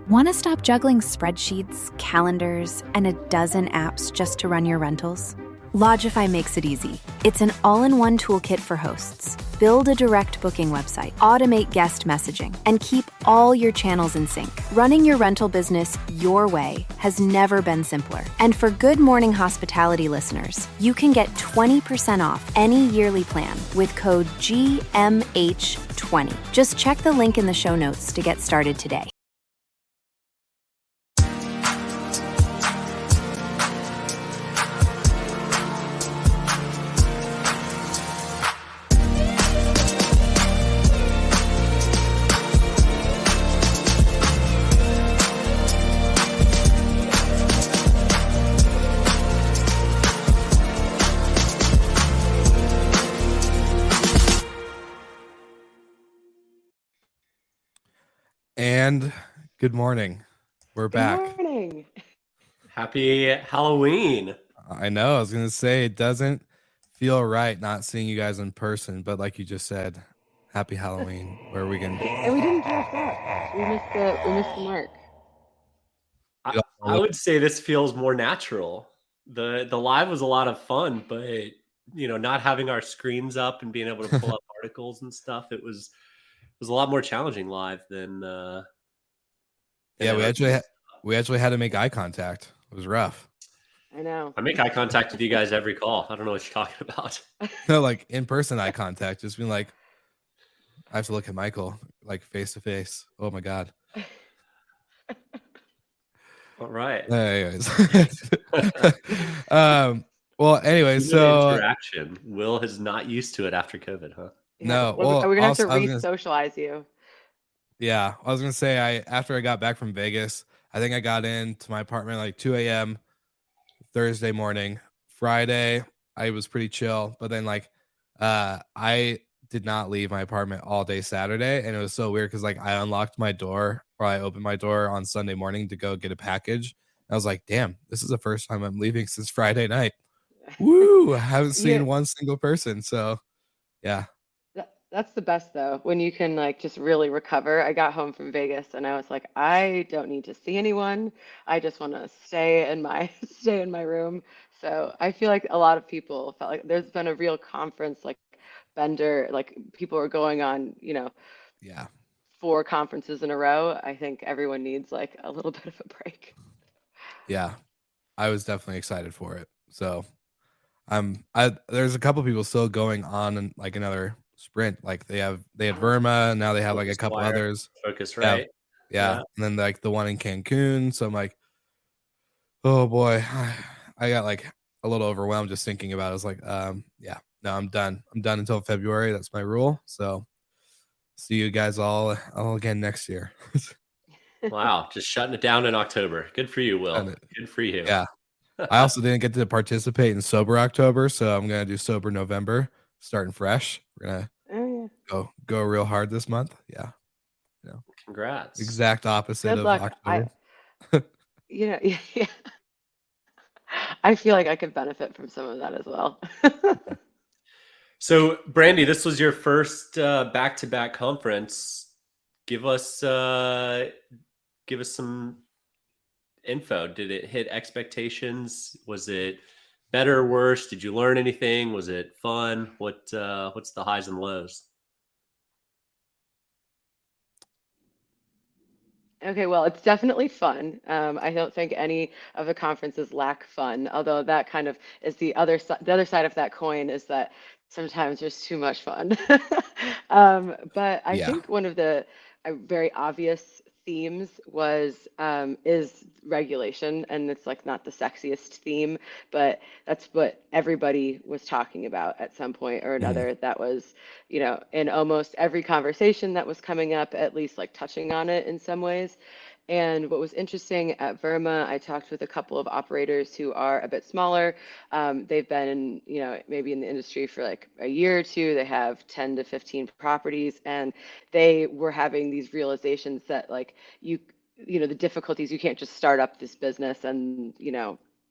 Want to stop juggling spreadsheets, calendars, and a dozen apps just to run your rentals? Logify makes it easy. It's an all-in-one toolkit for hosts. Build a direct booking website, automate guest messaging, and keep all your channels in sync. Running your rental business your way has never been simpler. And for Good Morning Hospitality listeners, you can get 20% off any yearly plan with code GMH20. Just check the link in the show notes to get started today. And good morning. We're back. Good morning. Happy Halloween. I know. I was going to say it doesn't feel right not seeing you guys in person, but like you just said, happy Halloween. Where are we going to be? And we didn't dress up. We missed the mark. I would say this feels more natural. The live was a lot of fun, but not having our screens up and being able to pull up articles and stuff, it was a lot more challenging live than yeah, we actually had to make eye contact. It was rough. I know. I make eye contact with you guys every call. I don't know what you're talking about. No, like in-person eye contact, just being like, I have to look at Michael like face to face. Oh my God. All right. Anyways. Well, anyway, so interaction. Will is not used to it after COVID, huh? Yeah. No, well, we're gonna have to also, re-socialize you. Yeah, I was gonna say after I got back from Vegas, I think I got into my apartment like 2 a.m. Thursday morning. Friday, I was pretty chill, but then like I did not leave my apartment all day Saturday, and it was so weird because like I unlocked my door or I opened my door on Sunday morning to go get a package. I was like, damn, this is the first time I'm leaving since Friday night. Woo! I haven't seen one single person, so yeah. That's the best though, when you can like just really recover. I got home from Vegas and I was like, I don't need to see anyone. I just want to stay in my room. So I feel like a lot of people felt like there's been a real conference like bender, like people are going on, Yeah. 4 conferences in a row. I think everyone needs like a little bit of a break. Yeah. I was definitely excited for it. So there's a couple people still going on and like another sprint. Like they had VRMA, and now they have like a couple others. Focus, right? Yeah. And then like the one in Cancun. So I'm like, oh boy, I got like a little overwhelmed just thinking about it. I was like, yeah, no, I'm done. I'm done until February. That's my rule. So see you guys all again next year. Wow, just shutting it down in October. Good for you, Will. Good for you. Yeah. I also didn't get to participate in Sober October, so I'm gonna do Sober November, starting fresh. We're gonna go real hard this month. Yeah. Congrats. Exact opposite of October. Yeah. I feel like I could benefit from some of that as well. So, Brandy, this was your first back-to-back conference. Give us some info. Did it hit expectations? Was it better or worse? Did you learn anything? Was it fun? What's the highs and lows? Okay, well, it's definitely fun. I don't think any of the conferences lack fun, although that kind of is the other side of that coin is that sometimes there's too much fun. But I think one of the very obvious themes is regulation, and it's like not the sexiest theme, but that's what everybody was talking about at some point or another. That was, in almost every conversation that was coming up, at least like touching on it in some ways. And what was interesting at VRMA, I talked with a couple of operators who are a bit smaller. They've been, maybe in the industry for like a year or two. They have 10 to 15 properties, and they were having these realizations that like the difficulties, you can't just start up this business and,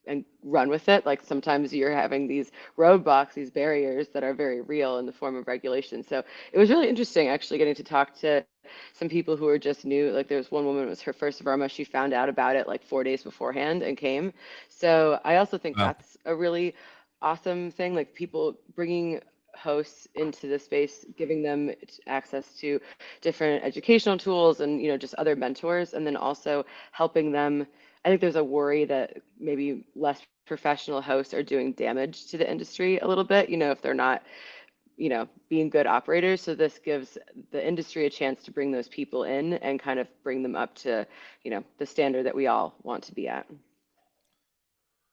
and run with it. Like sometimes you're having these roadblocks, these barriers that are very real in the form of regulation. So it was really interesting actually getting to talk to some people who are just new. Like there was one woman, it was her first VRMA. She found out about it like 4 days beforehand and came. So I also think Wow. that's a really awesome thing, like people bringing hosts into the space, giving them access to different educational tools and, just other mentors, and then also helping them. I think there's a worry that maybe less professional hosts are doing damage to the industry a little bit, if they're not, being good operators. So this gives the industry a chance to bring those people in and kind of bring them up to, the standard that we all want to be at.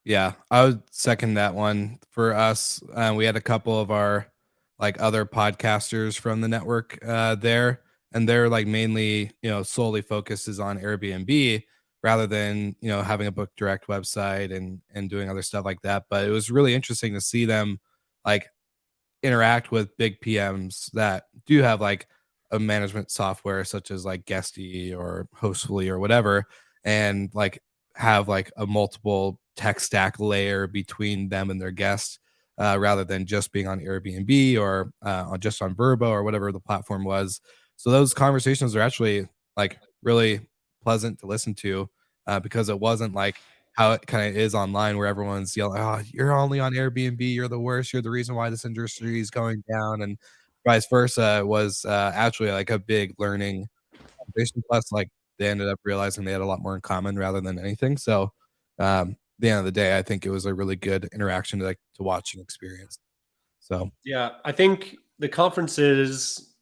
Yeah, I would second that one. For us, we had a couple of our like other podcasters from the network there, and they're like mainly solely focuses on Airbnb rather than having a Book Direct website and doing other stuff like that. But it was really interesting to see them like interact with big PMs that do have like a management software such as like Guesty or Hostfully or whatever, and like have like a multiple tech stack layer between them and their guests, rather than just being on Airbnb or just on Verbo or whatever the platform was. So those conversations are actually like really pleasant to listen to, because it wasn't like how it kind of is online where everyone's yelling, "Oh, you're only on Airbnb. You're the worst. You're the reason why this industry is going down," and vice versa. It was actually like a big learning conversation. Plus, like they ended up realizing they had a lot more in common rather than anything. So, at the end of the day, I think it was a really good interaction to watch and experience. So, Yeah, I think the conferences,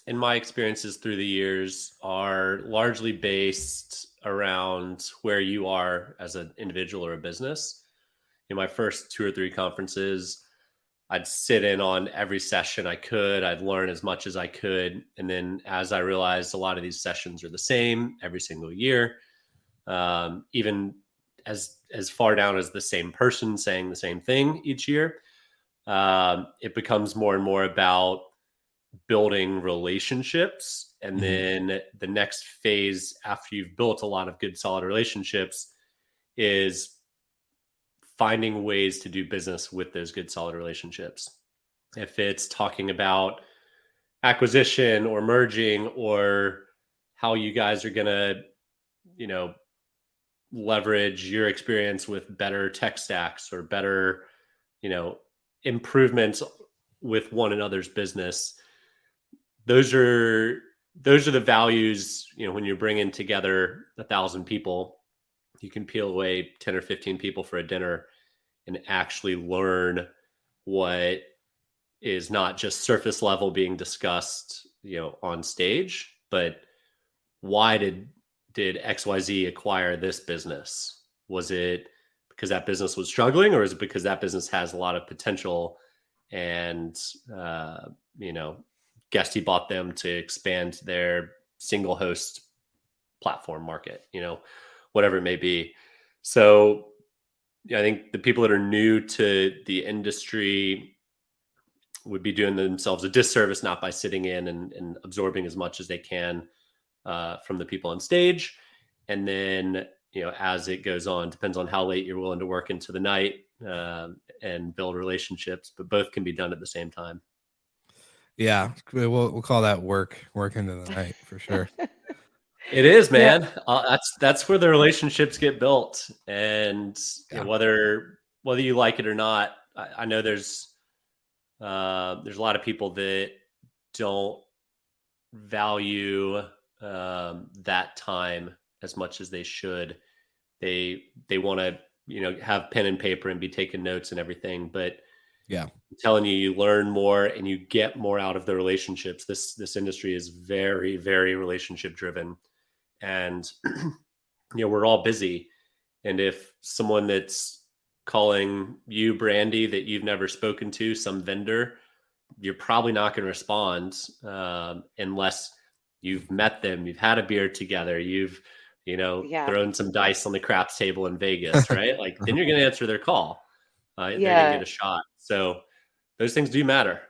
in my experiences through the years, are largely based around where you are as an individual or a business. In my first 2 or 3 conferences, I'd sit in on every session I could. I'd learn as much as I could. And then as I realized a lot of these sessions are the same every single year, even as far down as the same person saying the same thing each year, it becomes more and more about building relationships. And then the next phase after you've built a lot of good, solid relationships is finding ways to do business with those good, solid relationships. If it's talking about acquisition or merging or how you guys are going to, leverage your experience with better tech stacks or better, improvements with one another's business. Those are the values, when you're bringing together 1,000 people, you can peel away 10 or 15 people for a dinner and actually learn what is not just surface level being discussed, on stage, but why did XYZ acquire this business? Was it because that business was struggling, or is it because that business has a lot of potential and, Guesty bought them to expand their single host platform market, whatever it may be. So I think the people that are new to the industry would be doing themselves a disservice, not by sitting in and absorbing as much as they can from the people on stage. And then, as it goes on, depends on how late you're willing to work into the night and build relationships, but both can be done at the same time. yeah, we'll call that work into the night for sure. It is, man. That's where the relationships get built, and whether you like it or not, I know there's a lot of people that don't value that time as much as they should. They want to have pen and paper and be taking notes and everything, but I'm telling you, you learn more and you get more out of the relationships. This industry is very, very relationship driven. And, we're all busy. And if someone that's calling you Brandy that you've never spoken to, some vendor, you're probably not going to respond unless you've met them, you've had a beer together, you've, thrown some dice on the craps table in Vegas, right? Like then you're going to answer their call. They're going to get a shot. So those things do matter.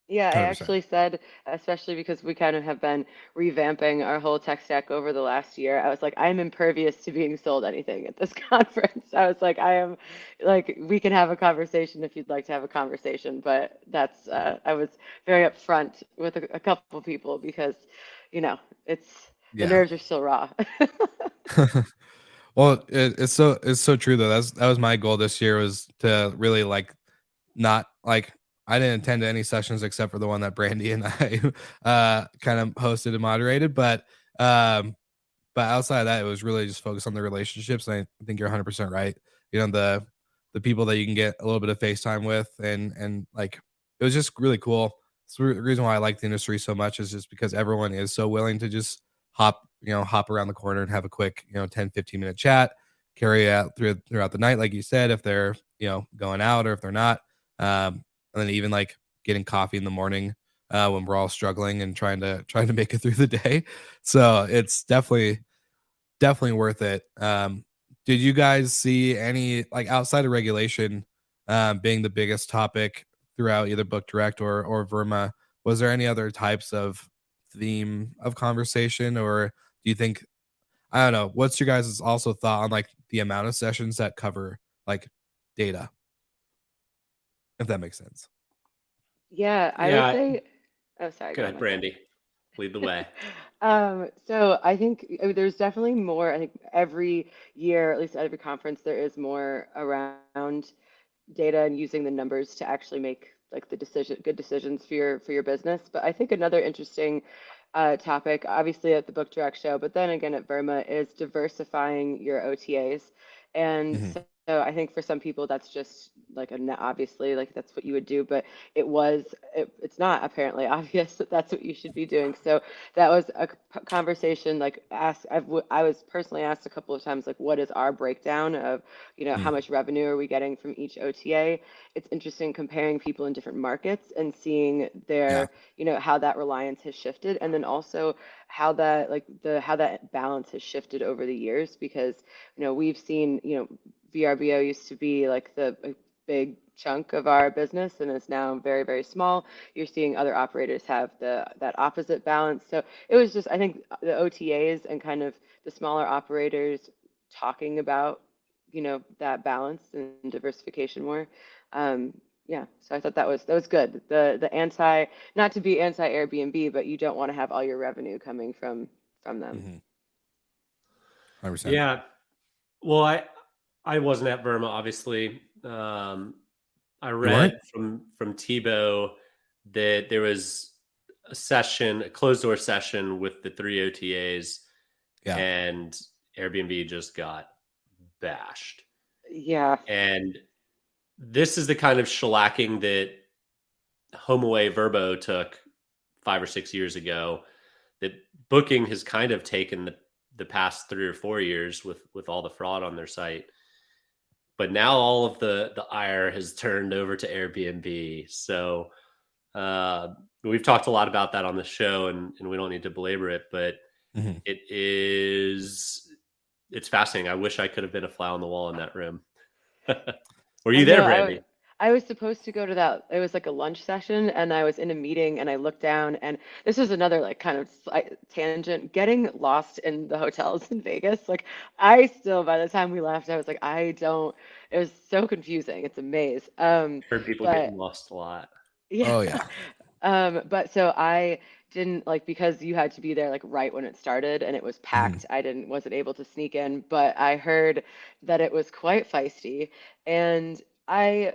Yeah, I 100%. actually said, especially because we kind of have been revamping our whole tech stack over the last year, I was like, I'm impervious to being sold anything at this conference. I was like, I am like, we can have a conversation if you'd like to have a conversation, but that's, I was very upfront with a couple people because, you know, it's, the Yeah. nerves are still raw. Well, it's so true though. That was my goal this year, was to really like not like, I didn't attend any sessions except for the one that Brandy and I kind of hosted and moderated, um but outside of that, it was really just focused on the relationships. And I think you're 100% right. You know, the people that you can get a little bit of FaceTime with, and like, it was just really cool. It's the reason why I like the industry so much, is just because everyone is so willing to just hop around the corner and have a quick, 10-15 minute chat, carry out throughout the night, like you said, if they're, going out or if they're not. And then even like getting coffee in the morning, when we're all struggling and trying to make it through the day. So it's definitely worth it. Did you guys see any, like, outside of regulation being the biggest topic throughout either Book Direct or VRMA? Was there any other types of theme of conversation, or do you think, I don't know, what's your guys' also thought on like the amount of sessions that cover like data, if that makes sense? Yeah, I would Yeah. say, oh, sorry, Go go on, ahead, Michael. Brandy. Lead the way. So I think there's definitely more. I think every year, at least at every conference, there is more around data and using the numbers to actually make like good decisions for your business. But I think another interesting topic, obviously at the Book Direct Show, but then again at VRMA, is diversifying your OTAs. And Mhm. so I think for some people that's just like obviously like that's what you would do, but it's not apparently obvious that that's what you should be doing. So that was a conversation like I was personally asked a couple of times like what is our breakdown of how Mhm. much revenue are we getting from each OTA. It's interesting comparing people in different markets and seeing Yeah. how that reliance has shifted, and then also how that how that balance has shifted over the years, because we've seen VRBO used to be like the a big chunk of our business and is now very, very small. You're seeing other operators have that opposite balance. So it was just, I think the OTAs and kind of the smaller operators talking about that balance and diversification more. Um, yeah, so I thought that was good. The anti, not to be anti Airbnb, but you don't want to have all your revenue coming from them. Mhm. 100%. Yeah. Well, I wasn't at Burma, obviously. I You weren't? read from Tebow that there was a closed door session with the three OTAs, Yeah. and Airbnb just got bashed. Yeah, And this is the kind of shellacking that HomeAway Verbo took 5 or 6 years ago, that Booking has kind of taken the past 3 or 4 years with all the fraud on their site. But now all of the ire has turned over to Airbnb. So we've talked a lot about that on the show, and we don't need to belabor it, but Mhm. it's fascinating. I wish I could have been a fly on the wall in that room. Were I you there, know. Brandy? I was supposed to go to that. It was like a lunch session, and I was in a meeting, and I looked down, and this was another like kind of slight tangent. Getting lost in the hotels in Vegas, like I still, by the time we left, I was like, I don't. It was so confusing. It's a maze. Heard people getting But lost a lot. yeah. Oh yeah. But so I didn't like, because you had to be there like right when it started and it was Mhm. packed. I didn't wasn't able to sneak in, but I heard that it was quite feisty, and I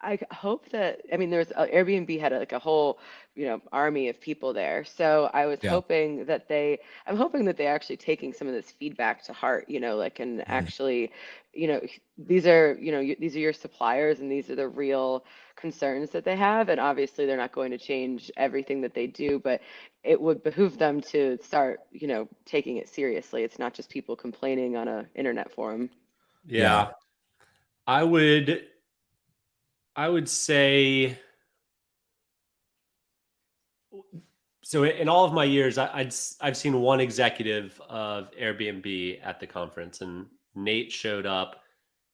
I hope that, I mean, there's Airbnb had like a whole, army of people there. So I was Yeah. hoping that I'm hoping that they're actually taking some of this feedback to heart, like, and Mhm. actually, these are, these are your suppliers and these are the real concerns that they have. And obviously they're not going to change everything that they do, but it would behoove them to start, taking it seriously. It's not just people complaining on a internet forum. Yeah. Yeah. I would I would say, so in all of my years, I've seen one executive of Airbnb at the conference, and Nate showed up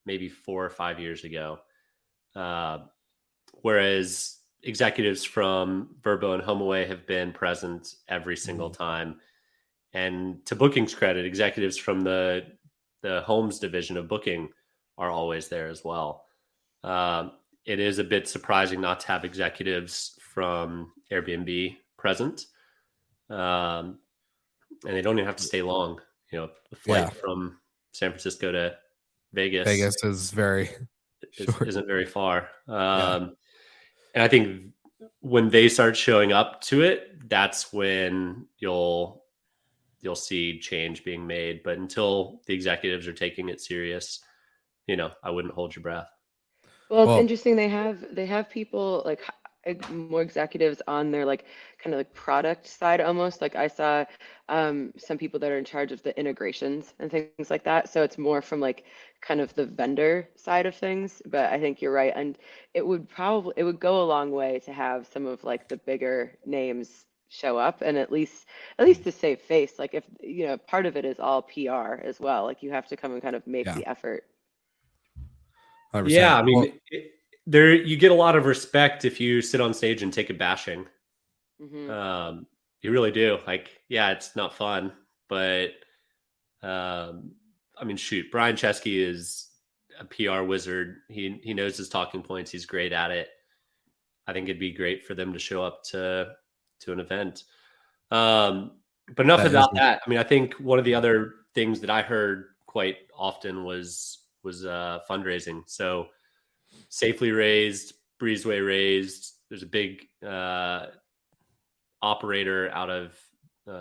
maybe 4 or 5 years ago. Uh, Whereas executives from Verbo and HomeAway have been present every single time. And to Booking's credit, executives from the homes division of Booking are always there as well. It is a bit surprising not to have executives from Airbnb present. And they don't even have to stay long. You know, the flight from San Francisco to Vegas is very short. Isn't very far. And I think when they start showing up to it, that's when you'll see change being made. But until the executives are taking it serious, you know, I wouldn't hold your breath. Well, it's interesting. They have people like more executives on their like kind of like product side almost. Like I saw some people that are in charge of the integrations and things like that. So it's more from like kind of the vendor side of things. But I think you're right, and it would go a long way to have some of like the bigger names show up, and at least to save face. Like if you know, part of it is all PR as well. Like you have to come and kind of make the effort. 100%. Yeah, I mean, there you get a lot of respect if you sit on stage and take a bashing. You really do. Like, yeah, it's not fun, but I mean, shoot, Brian Chesky is a PR wizard. He knows his talking points. He's great at it. I think it'd be great for them to show up to an event. But enough about that. I mean, I think one of the other things that I heard quite often was fundraising. So Safely raised, Breezeway raised. There's a big operator out of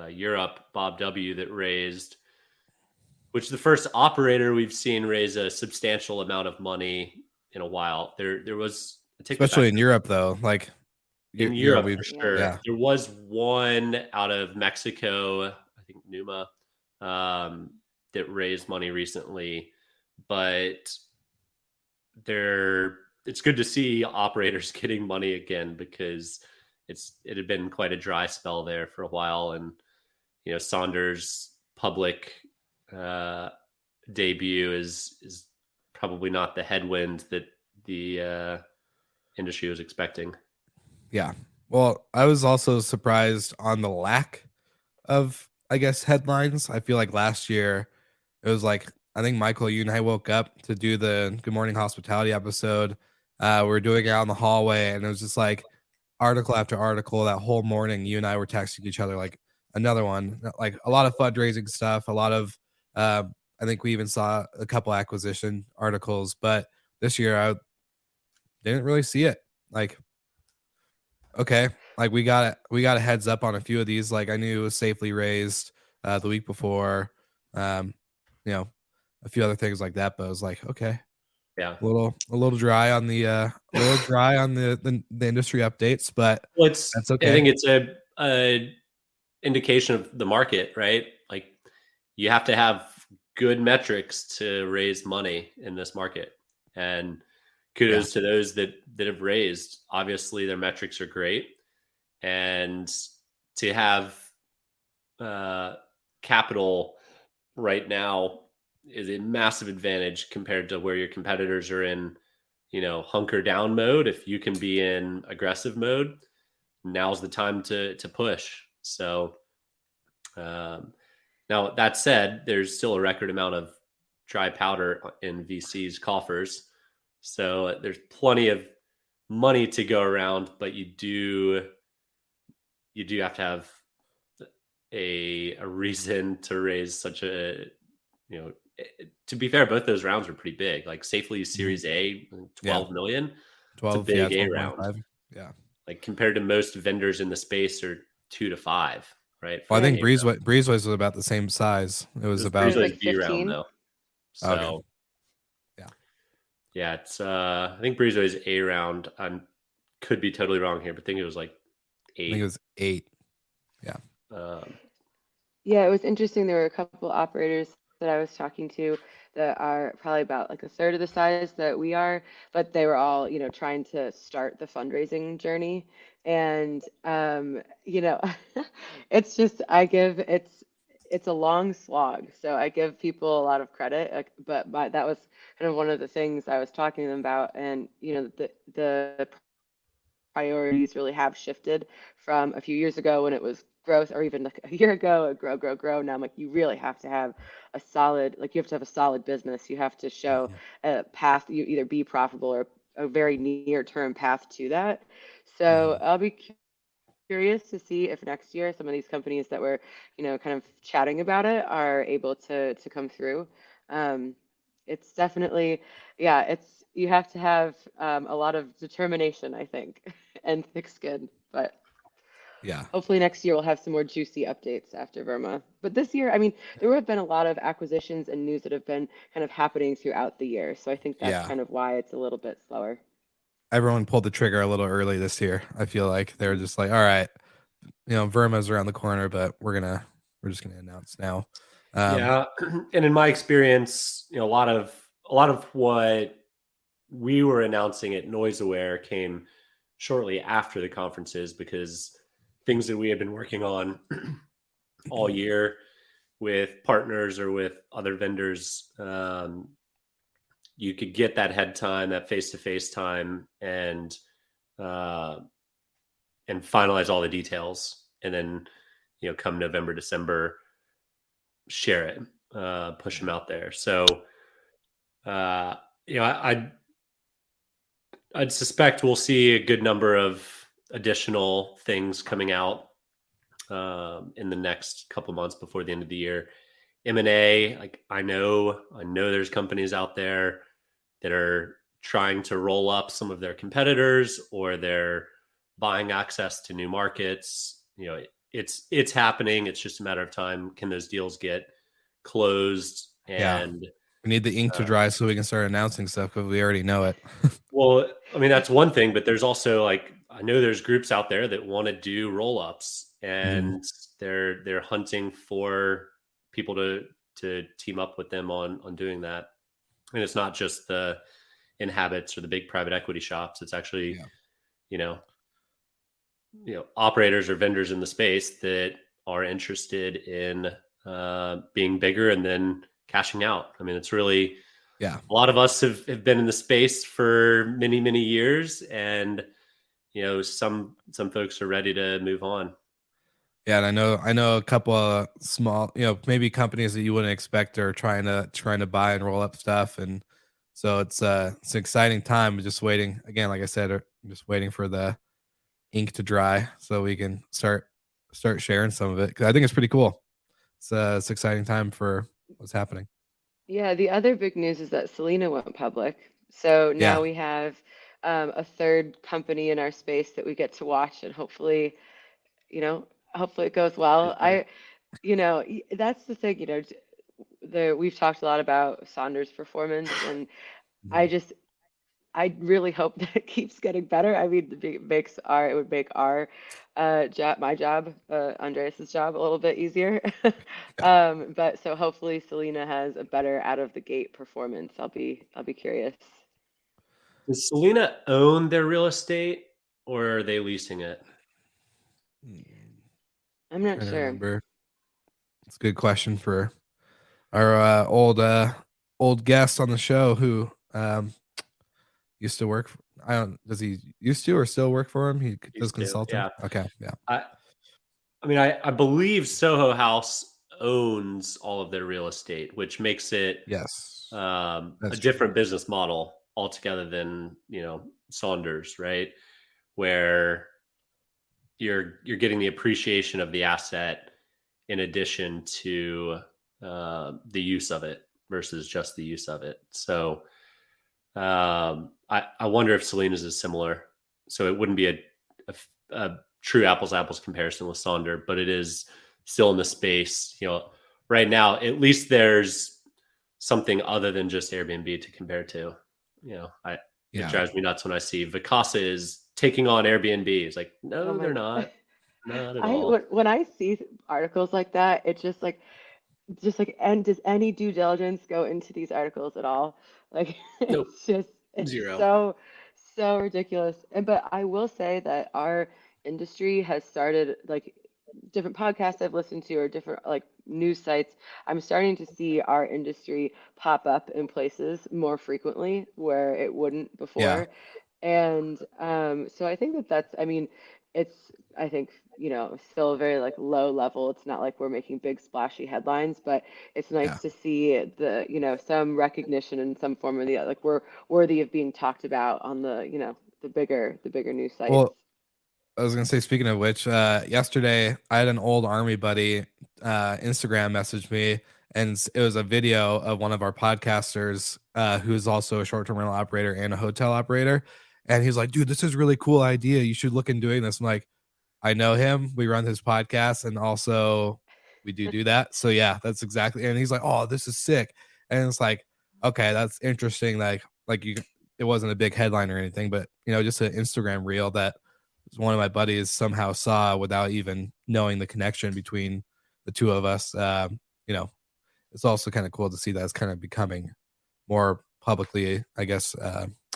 Europe, Bob W, that raised, which is the first operator we've seen raise a substantial amount of money in a while. There was, especially in Europe though, like in Europe for sure. Yeah. There was one out of Mexico, I think Numa, that raised money recently, but it's good to see operators getting money again, because it had been quite a dry spell there for a while. And, you know, Saunders' public debut is probably not the headwind that the industry was expecting. Yeah. Well, I was also surprised on the lack of, I guess, headlines. I feel like last year it was like, I think Michael, you and I woke up to do the Good Morning Hospitality episode. We were doing it out in the hallway, and it was just like article after article that whole morning. You and I were texting each other like another one, like a lot of fundraising stuff, a lot of I think we even saw a couple acquisition articles, but this year I didn't really see it. Like, okay, like we got a heads up on a few of these. Like I knew it was Safely raised the week before, you know, a few other things like that, but I was like, okay, yeah, a little dry on the the industry updates, but that's okay. I think it's a indication of the market, right? Like you have to have good metrics to raise money in this market, and kudos to those that have raised. Obviously their metrics are great, and to have capital right now is a massive advantage compared to where your competitors are in, you know, hunker down mode. If you can be in aggressive mode, now's the time to push. So now that said, there's still a record amount of dry powder in VC's coffers. So there's plenty of money to go around, but you do have to have a reason to raise such a, you know, to be fair, both those rounds were pretty big. Like Safely Series A, 12 million. 12, it's a big A round. 5. Yeah. Like compared to most vendors in the space are 2 to 5, right? Well, I think Breezeway was about the same size. It was about like B round though. So okay. Yeah, it's I think Breezeway's A round. I could be totally wrong here, but I think it was like 8. I think it was 8. Yeah. Yeah, it was interesting. There were a couple operators that I was talking to that are probably about like a third of the size that we are, but they were all, you know, trying to start the fundraising journey. And you know, it's just it's a long slog. So I give people a lot of credit, but that was kind of one of the things I was talking to them about. And you know, the priorities really have shifted from a few years ago when it was growth, or even like a year ago, grow, grow, grow. Now I'm like, you really have to have a solid, like you have to have a solid business. You have to show a path, you either be profitable or a very near term path to that. So I'll be curious to see if next year some of these companies that were, kind of chatting about it are able to come through. It's definitely, yeah, you have to have a lot of determination, I think, and thick skin. But Yeah. hopefully next year we'll have some more juicy updates after VRMA. But this year, I mean, there have been a lot of acquisitions and news that have been kind of happening throughout the year. So I think that's Yeah. kind of why it's a little bit slower. Everyone pulled the trigger a little early this year. I feel like they were just like, all right, VRMA's around the corner, but we're just gonna announce now. Yeah, and in my experience, a lot of what we were announcing at Noise Aware came shortly after the conferences, because things that we had been working on all year with partners or with other vendors, you could get that head time, that face-to-face time, and finalize all the details, and then come November, December, share it, push them out there. So I'd suspect we'll see a good number of additional things coming out in the next couple months before the end of the year. M&A, like I know there's companies out there that are trying to roll up some of their competitors, or they're buying access to new markets. It's happening. It's just a matter of time. Can those deals get closed? And we need the ink to dry so we can start announcing stuff, because we already know it. Well, I mean, that's one thing, but there's also, like, I know there's groups out there that want to do roll-ups, and they're hunting for people to team up with them on doing that. And it's not just the Inhabits or the big private equity shops. It's actually, operators or vendors in the space that are interested in being bigger and then cashing out. I mean, it's really, a lot of us have been in the space for many, many years, and some folks are ready to move on. Yeah, and I know a couple of small, maybe companies that you wouldn't expect are trying to buy and roll up stuff, and so it's an exciting time. Just waiting again, like I said, I'm just waiting for the ink to dry so we can start sharing some of it, because I think it's pretty cool. It's an exciting time for what's happening. Yeah, the other big news is that Selena went public. So now we have a third company in our space that we get to watch, and hopefully it goes well. That's the thing, we've talked a lot about Saunders' performance, and I really hope that it keeps getting better. I mean, it would make our job, my job, Andreas's job, a little bit easier. But so hopefully Selena has a better out of the gate performance. I'll be curious. Does Selena own their real estate, or are they leasing it? I'm not sure. Remember. It's a good question for our old guest on the show who used to work. Does he used to or still work for him? He does consulting. Yeah. Okay. Yeah. I mean, I believe Soho House owns all of their real estate, which makes it a different business model altogether than Saunders, right? Where you're getting the appreciation of the asset in addition to the use of it versus just the use of it. So I wonder if Selena's is similar. So it wouldn't be a true apples to apples comparison with Sonder, but it is still in the space. Right now, at least there's something other than just Airbnb to compare to. It drives me nuts when I see Vacasa is taking on Airbnb. It's like, no, they're not. Not at all. When I see articles like that, it's just like, and does any due diligence go into these articles at all? Like, Nope. It's Zero. so ridiculous. But I will say that our industry has started, like, different podcasts I've listened to or different like news sites. I'm starting to see our industry pop up in places more frequently where it wouldn't before. And so I think that's, I mean, it's, I think, still very like low level. It's not like we're making big splashy headlines, but it's Yeah. nice to see some recognition in some form or the other. Like we're worthy of being talked about on the bigger news sites. Well, I was gonna say, speaking of which, yesterday I had an old army buddy Instagram message me, and it was a video of one of our podcasters who is also a short-term rental operator and a hotel operator, and he's like, "Dude, this is a really cool idea. You should look into doing this." I'm like, "I know him. We run his podcast, and also we do that." So yeah, that's exactly. And he's like, "Oh, this is sick," and it's like, okay, that's interesting. Like you, it wasn't a big headline or anything, but just an Instagram reel that one of my buddies somehow saw without even knowing the connection between the two of us. It's also kind of cool to see that it's kind of becoming more publicly, I guess,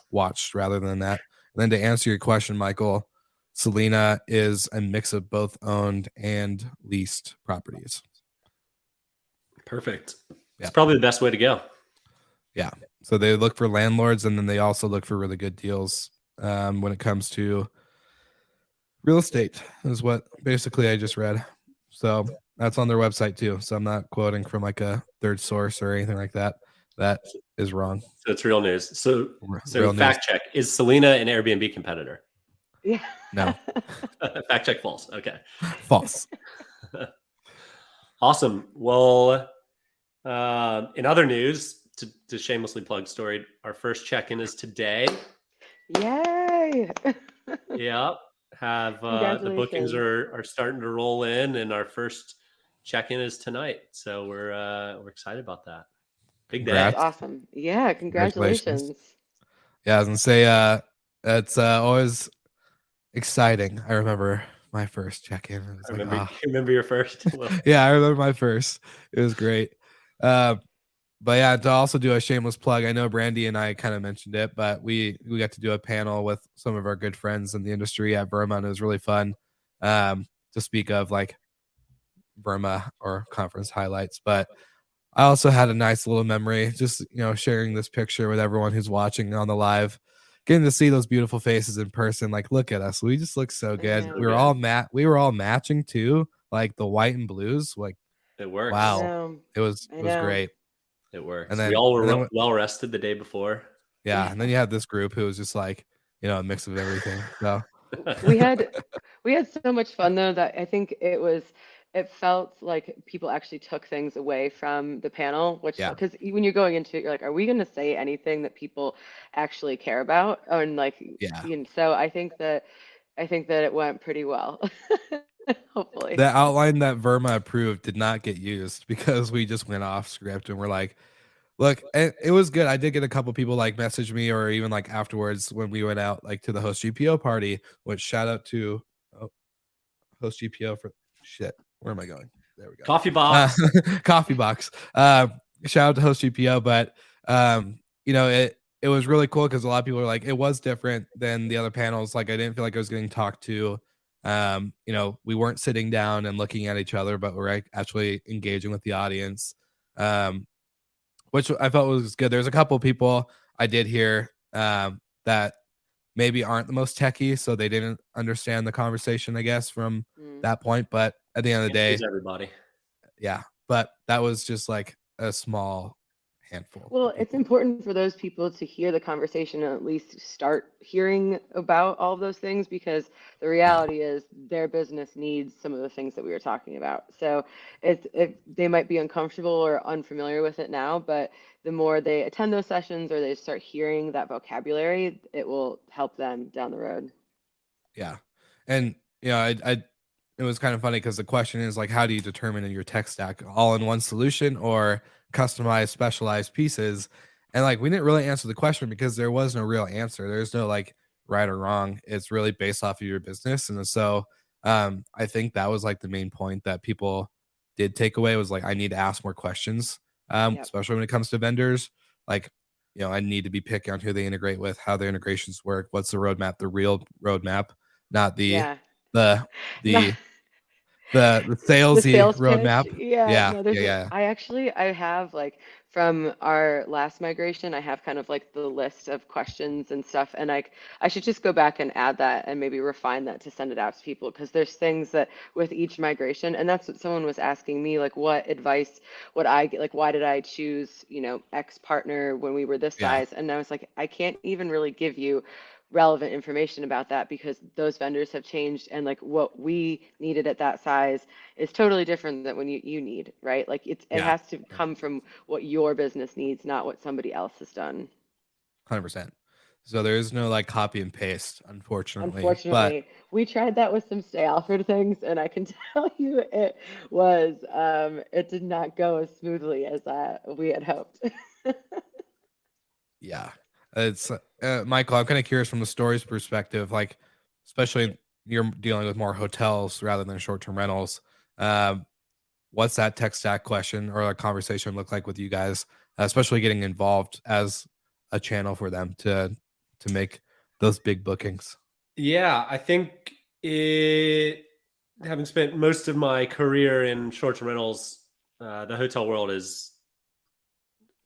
watched rather than that. And then to answer your question, Michael, Selena is a mix of both owned and leased properties. Perfect. Yeah. It's probably the best way to go. Yeah. So they look for landlords, and then they also look for really good deals when it comes to real estate, is what basically I just read. So that's on their website too. So I'm not quoting from like a third source or anything like that. That is wrong. So it's real news. So Real fact check. Is Selena an Airbnb competitor? Yeah. No. Fact check false. Okay. False. Awesome. Well, in other news, to shamelessly plug story, our first check-in is today. Yay. Yeah. The bookings Congratulations. are starting to roll in, and our first check-in is tonight. So we're excited about that. Big day. That's awesome. Yeah, congratulations. Yeah, I was gonna say it's always exciting. I remember my first check-in. Remember your first? Yeah, I remember my first. It was great. But yeah, to also do a shameless plug, I know Brandy and I kind of mentioned it, but we got to do a panel with some of our good friends in the industry at VRMA, and it was really fun to speak of like VRMA or conference highlights. But I also had a nice little memory, just sharing this picture with everyone who's watching on the live, getting to see those beautiful faces in person. Like, look at us, we just look so good. We were all matching too, like the white and blues. Like, it works. Wow, it was great. It works. And then we all were well rested the day before. Yeah, and then you had this group who was just like, a mix of everything. So we had so much fun though that I think it felt like people actually took things away from the panel, which because when you're going into it, you're like, are we going to say anything that people actually care about? And like, so I think that it went pretty well. Hopefully. The outline that VRMA approved did not get used because we just went off script and we're like, look, it was good. I did get a couple people like message me or even like afterwards when we went out like to the host GPO party, which shout out to host GPO for shit. Where am I going? There we go. Coffee box. Coffee box. Shout out to host GPO, but it was really cool because a lot of people are like, it was different than the other panels. Like I didn't feel like I was getting talked to. We weren't sitting down and looking at each other, but we're actually engaging with the audience. Which I felt was good. There's a couple of people I did hear that maybe aren't the most techie, so they didn't understand the conversation, I guess, from that point. But at the end of the day, everybody. Yeah, but that was just like a small handful. Well, it's important for those people to hear the conversation and at least start hearing about all of those things, because the reality is their business needs some of the things that we were talking about. So they might be uncomfortable or unfamiliar with it now, but the more they attend those sessions or they start hearing that vocabulary, it will help them down the road. Yeah. And, it was kind of funny because the question is like, how do you determine in your tech stack all in one solution or customized, specialized pieces? And like, we didn't really answer the question because there was no real answer. There's no like right or wrong. It's really based off of your business. And so I think that was like the main point that people did take away was like, I need to ask more questions, especially when it comes to vendors. Like, I need to be picky on who they integrate with, how their integrations work, what's the roadmap, the real roadmap, not the the the salesy sales roadmap. pitch. Yeah, Yeah, no, yeah, yeah. I have like from our last migration, I have kind of like the list of questions and stuff, and I should just go back and add that and maybe refine that to send it out to people because there's things that with each migration, and that's what someone was asking me, like what advice would I get, like why did I choose, X partner when we were this Yeah, size? And I was like, I can't even really give you relevant information about that because those vendors have changed and like what we needed at that size is totally different than when you need, right? Like it yeah, has to come from what your business needs, not what somebody else has done. 100%. So there is no like copy and paste, unfortunately. But Unfortunately, we tried that with some Stay Alfred things, and I can tell you it did not go as smoothly as we had hoped. yeah, it's Michael. I'm kind of curious from the stories perspective, like especially you're dealing with more hotels rather than short-term rentals. Um, what's that tech stack question or a conversation look like with you guys, especially getting involved as a channel for them to make those big bookings? Yeah, I think having spent most of my career in short-term rentals, the hotel world is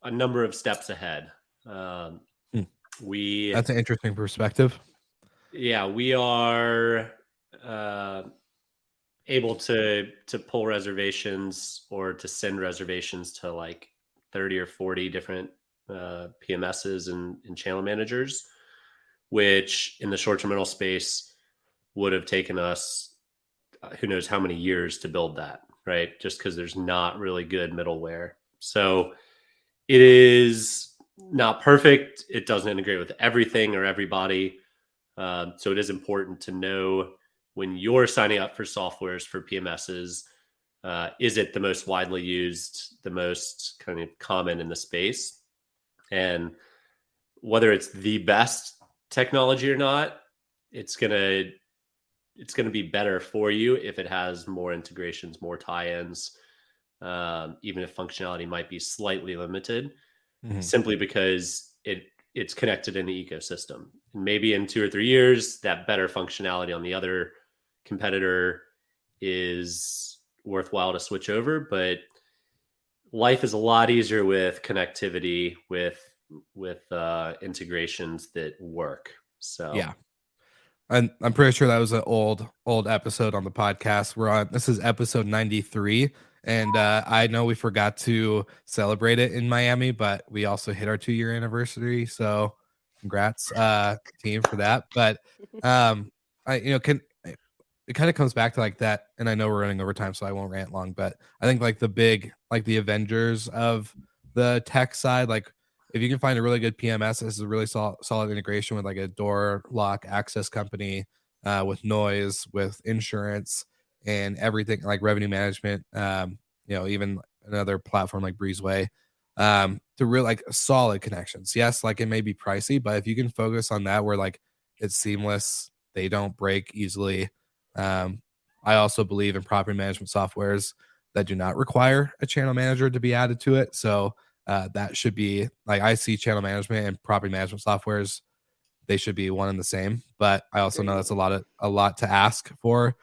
a number of steps ahead. Um, Hmm. we, That's an interesting perspective. yeah, we are able to pull reservations or to send reservations to like 30 or 40 different PMSs and channel managers, which in the short-term rental space would have taken us who knows how many years to build that, right? Just because there's not really good middleware. So it is not perfect. It doesn't integrate with everything or everybody. So it is important to know when you're signing up for softwares for PMSs, is it the most widely used, the most kind of common in the space? And whether it's the best technology or not, it's going to be better for you if it has more integrations, more tie-ins, even if functionality might be slightly limited, simply because it's connected in the ecosystem. And maybe in 2 or 3 years, that better functionality on the other competitor is worthwhile to switch over. But life is a lot easier with connectivity, with integrations that work. So Yeah. And I'm pretty sure that was an old episode on the podcast. This is episode 93. And I know we forgot to celebrate it in Miami, but we also hit our 2-year anniversary. So congrats, team, for that. But it kind of comes back to like that. And I know we're running over time, so I won't rant long, but I think like the Avengers of the tech side, like if you can find a really good PMS, this is a really solid integration with like a door lock access company, with noise, with insurance, and everything like revenue management. Even another platform like Breezeway, to really like solid connections. Yes, like it may be pricey, but if you can focus on that, where like it's seamless, they don't break easily. I also believe in property management softwares that do not require a channel manager to be added to it. So that should be like, I see channel management and property management softwares, they should be one and the same. But I also know that's a lot to ask for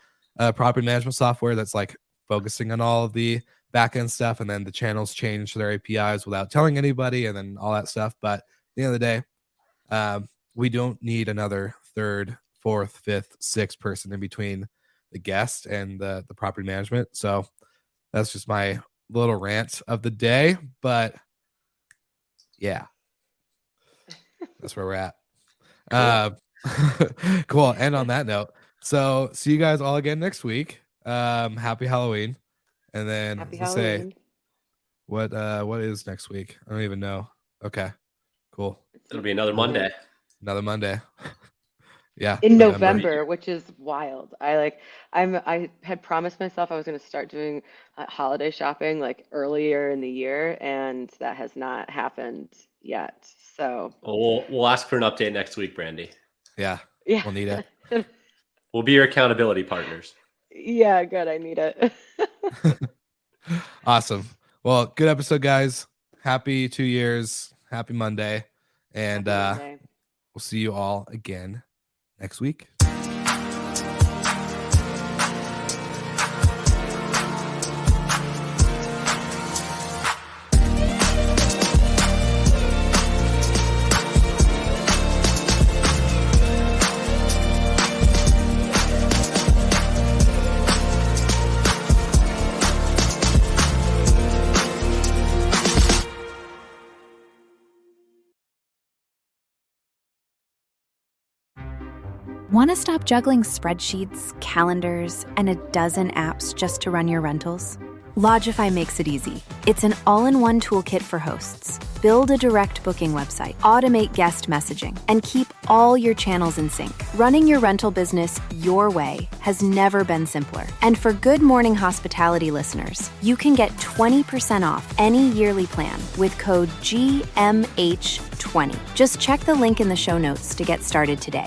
property management software that's like focusing on all of the back end stuff, and then the channels change their APIs without telling anybody, and then all that stuff. But at the end of the day, we don't need another third, fourth, fifth, sixth person in between the guest and the property management. So that's just my little rant of the day. But yeah, that's where we're at. Cool. And on that note, so see you guys all again next week. Happy Halloween. And then Happy let's say Halloween. what is next week? I don't even know. Okay, cool. it'll be another Monday. Another Monday. Yeah, In November. November, which is wild. I had promised myself I was going to start doing holiday shopping like earlier in the year, and that has not happened yet. So Well, we'll ask for an update next week, Brandy. Yeah, yeah, we'll need it. We'll be your accountability partners. yeah, good. I need it. Awesome. Well, good episode, guys. Happy 2 years. Happy Monday. And Happy Monday. we'll see you all again next week. Want to stop juggling spreadsheets, calendars, and a dozen apps just to run your rentals? Logify makes it easy. It's an all-in-one toolkit for hosts. Build a direct booking website, automate guest messaging, and keep all your channels in sync. Running your rental business your way has never been simpler. And for Good Morning Hospitality listeners, you can get 20% off any yearly plan with code GMH20. Just check the link in the show notes to get started today.